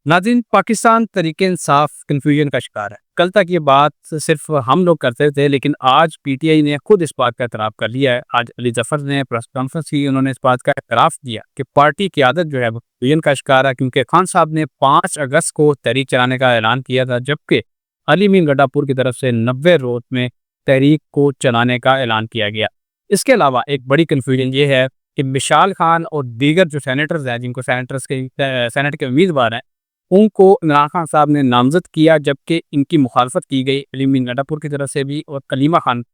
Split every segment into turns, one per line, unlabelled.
नाज़रीन, पाकिस्तान तरीके-इंसाफ कन्फ्यूजन का शिकार है। कल तक ये बात सिर्फ हम लोग करते थे, लेकिन आज पीटीआई ने खुद इस बात का एतराफ़ कर लिया है। आज अली ज़फ़र ने प्रेस कॉन्फ्रेंस की, उन्होंने इस बात का एतराफ़ किया कि पार्टी क़यादत जो है वो कन्फ्यूजन का शिकार है, क्योंकि खान साहब ने 5 अगस्त को तहरीक चलाने का ऐलान किया था, जबकि अली मीन गड्ढापुर की तरफ से 90 रोज़ में तहरीक को चलाने का ऐलान किया गया। इसके अलावा एक बड़ी कन्फ्यूजन ये है कि मिशाल खान और दीगर जो सेनेटर्स हैं, जिनको सेनेट के उम्मीदवार हैं, उनको इमरान खान साहब ने नामज़द किया, जबकि इनकी मुखालफत की गई अली मीन गड्ढापुर की तरफ से भी और कलीमा खान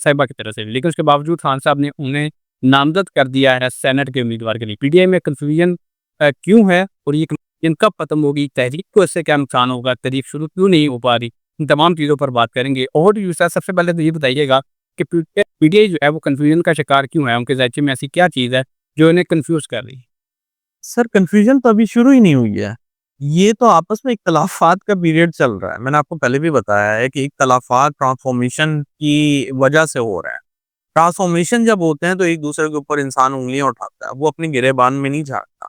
साहिबा की तरफ से भी। लेकिन उसके बावजूद खान साहब ने उन्हें नामज़द कर दिया है सेनेट के उम्मीदवार के लिए। पीटीआई में कन्फ्यूजन क्यों है और ये कन्फ्यूजन कब खत्म होगी? तहरीक को इससे क्या नुकसान होगा? तहरीक शुरू क्यों नहीं हो पा रही? इन तमाम चीज़ों पर बात करेंगे। और यूसुफ, सबसे पहले तो ये बताइएगा कि पीटीआई जो है वो कन्फ्यूजन का शिकार क्यों है? उनके ज़ायचे में ऐसी क्या चीज़ है जो इन्हें कन्फ्यूज़ कर रही है?
सर कन्फ्यूजन तो अभी शुरू ही नहीं हुई है। ये तो आपस में इख्तिलाफ़ात का पीरियड चल रहा है। मैंने आपको पहले भी बताया है कि इख्तिलाफ़ात ट्रांसफ़ॉर्मेशन की वजह से हो रहा है। ट्रांसफ़ॉर्मेशन जब होते हैं तो एक-दूसरे के ऊपर इंसान उँगलियाँ उठाता है, वो अपनी गिरेबान में नहीं झाँकता।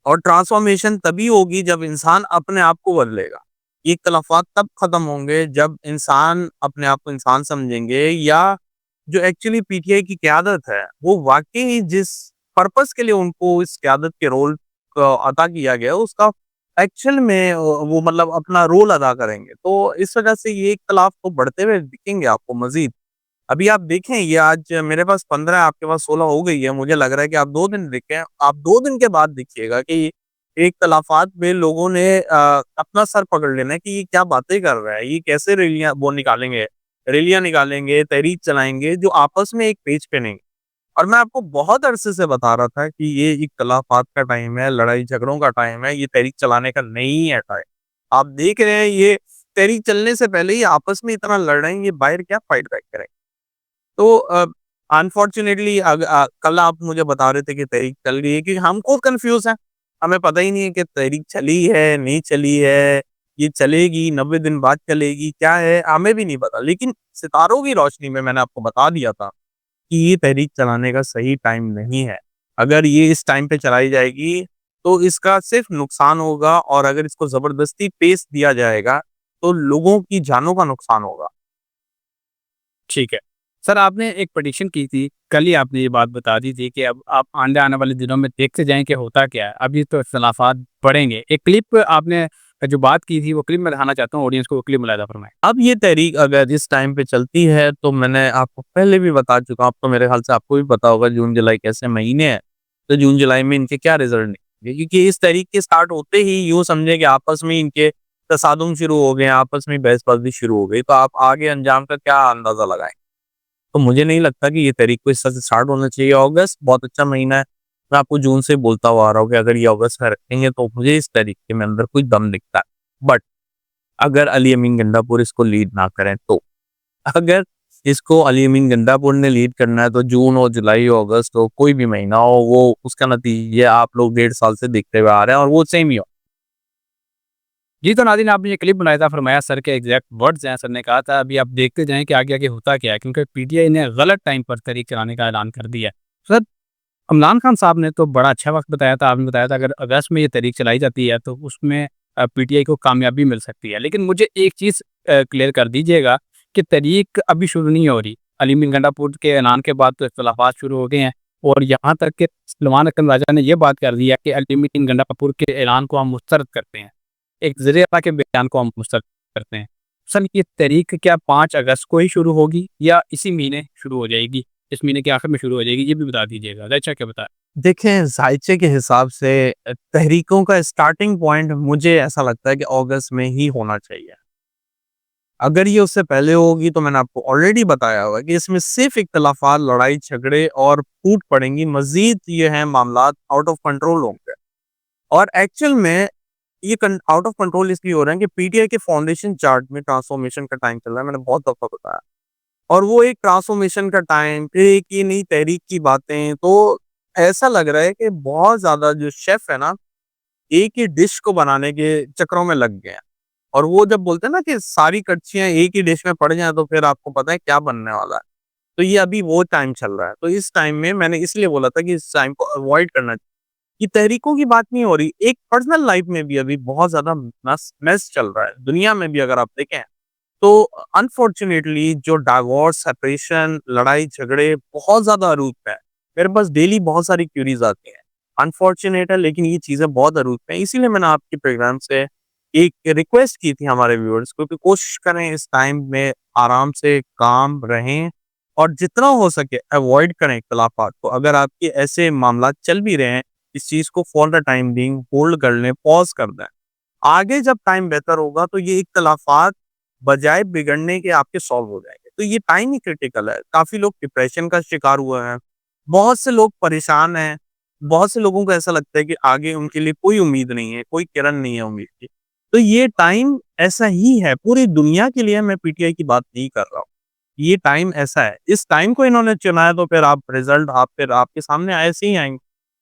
और ट्रांसफ़ॉर्मेशन तभी होगी जब इंसान अपने आप को बदलेगा। ये इख्तिलाफ़ात तब ख़त्म होंगे जब इंसान अपने आप को इंसान समझेंगे, या जो एक्चुअली पीटीआई की क़यादत है, वो वाक़ई जिस पर्पस के लिए उनको इस क़यादत के रोल अता किया गया है, उसका एक्चुअल में वो मतलब अपना रोल अदा करेंगे। तो इस वज़ह से ये इख्तिलाफ़ तो बढ़ते हुए दिखेंगे आपको मज़ीद। अभी आप देखें, ये आज मेरे पास 15 है, आपके पास 16 हो गई है। मुझे लग रहा है कि आप 2 दिन देखें, आप 2 दिन के बाद देखिएगा कि इख्तिलाफ़ात में लोगों ने अपना सर पकड़ लेना है कि ये क्या बातें कर रहा है, ये कैसे रैलियाँ निकालेंगे, तहरीक चलाएँगे जो आपस में एक पेज पे नहीं। और मैं आपको बहुत अरसे से बता रहा था कि ये इख्तिलाफ़ात का टाइम है, लड़ाई-झगड़ों का टाइम है, ये तहरीक चलाने का नहीं है टाइम। आप देख रहे हैं, ये तहरीक चलने से पहले ही आपस में इतना लड़ रहे हैं, ये बाहर क्या फाइट बैक करेंगे। तो अनफॉर्च्यूनेटली कल आप मुझे बता रहे थे कि तहरीक चल रही है, क्योंकि हम खुद कन्फ्यूज़ हैं। हमें पता ही नहीं है कि तहरीक चली है, नहीं चली है, ये चलेगी, 90 दिन बाद चलेगी, क्या है, हमें भी नहीं पता। लेकिन सितारों की रोशनी में मैंने आपको बता दिया था कि ये तहरीक चलाने का सही टाइम नहीं है। अगर ये इस टाइम पे चलाई जाएगी, तो इसका सिर्फ़ नुकसान होगा, और अगर इसको ज़बरदस्ती पेस दिया जाएगा, तो लोगों की जानों का नुकसान होगा।
ठीक है। सर, आपने एक प्रेडिक्शन की थी, कल ही आपने ये बात बता दी थी कि अब आप आने वाले दिनों में देखते जाएँ कि होता क्या है। अभी तो इख्तिलाफ़ात बढ़ेंगे। एक क्लिप आपने जो बात की थी, वो क्लिप मैं दिखाना चाहता हूँ ऑडियंस को, वो क्लिप मुलाहिज़ा फरमाएँ।
अब ये तहरीक अगर इस टाइम पे चलती है, तो मैंने आपको पहले भी बता चुका हूँ, अब तो मेरे ख़्याल से आपको भी पता होगा जून-जुलाई कैसे महीने हैं, तो जून-जुलाई में इनके क्या रिज़ल्ट निकलेंगे, क्योंकि इस तहरीक के स्टार्ट होते ही यूँ समझें कि आपस में इनके तसादुम शुरू हो गए हैं, आपस में बहसबाज़ी शुरू हो गई, तो आप आगे अंजाम का क्या अंदाज़ा लगाएँ? तो मुझे नहीं लगता कि ये तहरीक को इस तरह से स्टार्ट होना चाहिए। अगस्त बहुत अच्छा महीना है, मैं आपको जून से बोलता हुआ आ रहा हूँ कि अगर ये अगस्त में रखेंगे, तो मुझे इस तरीके में अंदर कुछ दम दिखता है। बट अगर अली अमीन गंडापुर इसको लीड ना करें तो। अगर इसको अली अमीन गंडापुर ने लीड करना है, तो जून हो, जुलाई हो, अगस्त हो, कोई भी महीना हो, वो उसका नतीजा आप लोग 1.5 साल से देखते हुए आ रहे हैं, और वो सेम ही हो।
जी, तो नाज़रीन, आपने ये क्लिप मुलाहिज़ा फरमाया, सर के एग्ज़ैक्ट वर्ड्स हैं। सर ने कहा था, अभी आप देखते जाएँ कि आगे-आगे होता क्या है, क्योंकि पीटीआई ने गलत टाइम पर तहरीक चलाने का ऐलान कर दिया है। सर, इमरान खान साहब ने तो बड़ा अच्छा वक़्त बताया था, आपने बताया था अगर अगस्त में ये तहरीक चलाई जाती है, तो उसमें पीटीआई को कामयाबी मिल सकती है। लेकिन मुझे एक चीज़ क्लियर कर दीजिएगा कि तहरीक अभी शुरू नहीं हो रही। अली मीर गंडापुर के ऐलान के बाद तो इख्तिलाफ़ात शुरू हो गए हैं, और यहाँ तक कि सलमान अकरम राजा ने ये बात कर दी है कि अली मीर गंडापुर के ऐलान को हम मुस्तरद करते हैं। एक ज़रिए के बयान को हम मुस्तरद करते हैं। सर, ये तहरीक क्या 5 अगस्त को ही शुरू होगी या इसी महीने शुरू हो जाएगी? इस महीने के आखिर में शुरू हो जाएगी? ये भी बता दीजिएगा। ज़रा क्या बताएँ?
देखें, ज़ायचे के हिसाब से तहरीकों का स्टार्टिंग पॉइंट मुझे ऐसा लगता है कि अगस्त में ही होना चाहिए। अगर ये उससे पहले होगी, तो मैंने आपको ऑलरेडी बताया हुआ है कि इसमें सिर्फ़ इख्तिलाफ़ात, लड़ाई-झगड़े और फूट पड़ेंगी, मज़ीद ये हैं मामलात आउट ऑफ कंट्रोल होंगे। और एक्चुअल में ये आउट ऑफ कंट्रोल इसलिए हो रहे हैं कि पीटीआई के फाउंडेशन चार्ट में ट्रांसफॉर्मेशन का टाइम चल रहा है, मैंने बहुत दफ़ा बताया। और वो एक ट्रांसफॉर्मेशन का टाइम, फिर एक ये नई तहरीक की बातें, तो ऐसा लग रहा है कि बहुत ज़्यादा जो शेफ़ है ना, एक ही डिश को बनाने के चक्करों में लग गए हैं। और वो जब बोलते हैं ना कि सारी कड़छियाँ एक ही डिश में पड़ जाएँ, तो फिर आपको पता है क्या बनने वाला है। तो ये अभी वो टाइम चल रहा है। तो इस टाइम में मैंने इसलिए बोला था कि इस टाइम को अवॉइड करना चाहिए। ये तहरीकों की बात नहीं हो रही, एक पर्सनल लाइफ में भी अभी बहुत ज़्यादा मस मेस चल रहा है। दुनिया में भी अगर आप देखें, तो अनफॉर्च्यूनेटली जो डिवोर्स, सेपरेशन, लड़ाई-झगड़े बहुत ज़्यादा अरूप पे है। मेरे पास डेली बहुत सारी क्वेरीज़ आती हैं। अनफॉर्च्यूनेट है लेकिन ये चीज़ें बहुत अरूप पे हैं। इसीलिए मैंने आपके प्रोग्राम से एक रिक्वेस्ट की थी हमारे व्यूअर्स को कि कोशिश करें इस टाइम में आराम से काम रहें और जितना हो सके अवॉइड करें इख्तिलाफ़ात को। अगर आपके ऐसे मामलात चल भी रहे हैं, इस चीज़ को for the time being hold कर लें, पॉज़ कर दें। आगे जब टाइम बेहतर होगा तो ये इख्तिलाफ़ात बजाय बिगड़ने के आपके सॉल्व हो जाएँगे। तो ये टाइम ही क्रिटिकल है। काफ़ी लोग डिप्रेशन का शिकार हुए हैं, बहुत से लोग परेशान हैं, बहुत से लोगों को ऐसा लगता है कि आगे उनके लिए कोई उम्मीद नहीं है, कोई किरण नहीं है उम्मीद की। तो ये टाइम ऐसा ही है, पूरी दुनिया के लिए मैं पीटीआई की बात नहीं कर रहा हूँ। ये टाइम ऐसा है, इस टाइम को इन्होंने चुना है तो फिर आप रिज़ल्ट आप फिर आपके सामने ऐसे ही आएँगे।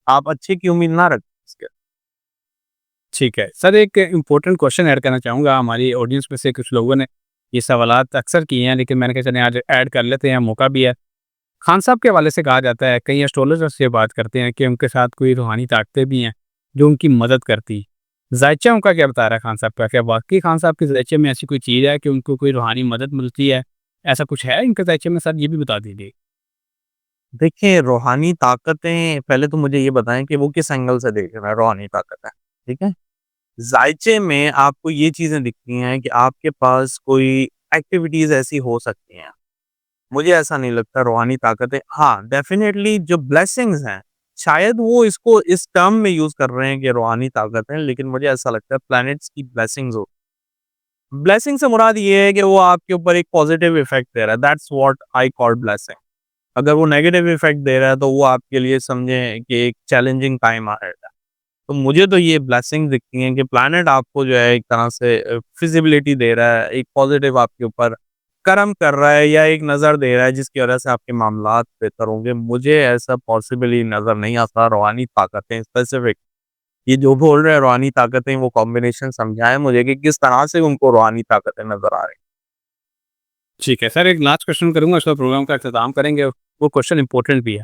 आप अच्छे की उम्मीद ना रखें इसके।
ठीक है। सर एक इम्पोर्टेंट क्वेश्चन ऐड करना चाहूँगा, हमारी ऑडियंस में से कुछ लोगों ने ये सवालात अक्सर किए हैं, लेकिन मैंने कहा चलें आज ऐड कर लेते हैं, मौका भी है। खान साहब के हवाले से कहा जाता है, कई एस्ट्रोलॉजर्स ये बात करते हैं कि उनके साथ कोई रूहानी ताकतें भी हैं, जो उनकी मदद करती। ज़ायचा उनका क्या बता रहा है खान साहब का? क्या वाक़ई खान साहब के ज़ायचे में ऐसी कोई चीज़ है कि उनको कोई रूहानी मदद मिलती है? ऐसा कुछ है इनके ज़ायचे में सर, ये भी बता दीजिए?
देखिए, रूहानी ताकतें पहले तो मुझे ये बताएँ कि वो किस एंगल से देख रहे हैं रूहानी ताकतें, ठीक है? ज़ायचे में आपको ये चीज़ें दिखती हैं कि आपके पास कोई एक्टिविटीज़ ऐसी हो सकती हैं। मुझे ऐसा नहीं लगता रूहानी ताकतें हाँ, डेफ़िनेटली जो ब्लेसिंग्स हैं, शायद वो इसको इस टर्म में यूज़ कर रहे हैं कि रूहानी ताकत है, लेकिन मुझे ऐसा लगता है प्लैनेट्स की ब्लेसिंग्स हो ब्लेसिंग से मुराद ये है कि वो आपके ऊपर एक पॉज़िटिव इफ़ेक्ट दे रहा है, that's what I call blessing. अगर वो नेगेटिव इफ़ेक्ट दे रहा है, तो वो आपके लिए समझें कि एक चैलेंजिंग टाइम आ रहा है। तो मुझे तो ये ब्लेसिंग दिखती हैं कि प्लैनेट आपको जो है एक तरह से फिज़िबिलिटी दे रहा है, एक पॉज़िटिव आपके ऊपर कर्म कर रहा है या एक नज़र दे रहा है जिसकी वज़ह से आपके मामलात बेहतर होंगे। मुझे ऐसा पॉसिबली नज़र नहीं आता रूहानी ताकतें स्पेसिफ़िक ये जो बोल रहे हैं रूहानी ताकतें वो कॉम्बिनेशन समझाएँ मुझे कि किस तरह से उनको रूहानी ताकतें नज़र आ रही हैं।
ठीक है सर, एक लास्ट क्वेश्चन करूँगा, उसके बाद प्रोग्राम का इख्तिताम करेंगे। वो क्वेश्चन इम्पोर्टेंट भी है।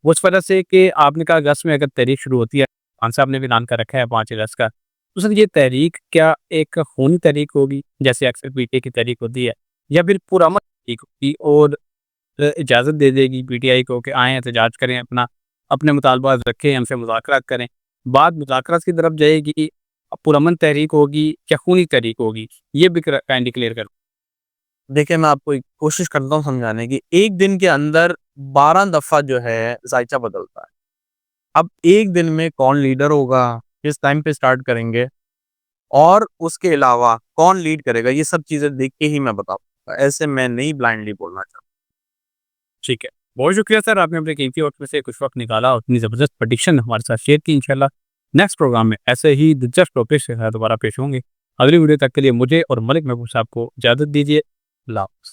वो इस वजह से कि आपने कहा अगस्त में अगर तहरीक शुरू होती है, खान साहब ने भी ऐलान कर रखा है 5 अगस्त का, तो सर ये तहरीक क्या एक खूनी तहरीक होगी, जैसे अक्सर पीटीआई की तहरीक होती है, या फिर पुरअमन तहरीक होगी और इजाज़त दे देगी पीटीआई को कि आएँ एहतजाज करें, अपने मुतालबात रखें, हमसे मुज़ाकरात करें। बात मुज़ाकरात की तरफ जाएगी, पुरअमन तहरीक होगी या खूनी तहरीक होगी? ये भी काइंडली क्लियर करो।
देखिए, मैं आपको एक कोशिश करता हूँ समझाने की। 1 दिन के अंदर 12 दफ़ा जो है ज़ायचा बदलता है। अब 1 दिन में कौन लीडर होगा, किस टाइम पे स्टार्ट करेंगे और उसके अलावा कौन लीड करेगा, ये सब चीज़ें देख के ही मैं बता पाऊँगा। ऐसे मैं नहीं ब्लाइंडली बोलना चाहता।
ठीक है। बहुत शुक्रिया सर, आपने अपने कीमती वक़्त में से कुछ वक़्त निकाला और इतनी ज़बरदस्त प्रेडिक्शन हमारे साथ शेयर की। इंशाल्लाह नेक्स्ट प्रोग्राम में ऐसे ही दिलचस्प टॉपिक के साथ दोबारा पेश होंगे। अगली वीडियो तक के लिए मुझे और मलिक महबूब साहब को इजाज़त दीजिए। अल्लाह हाफ़िज़।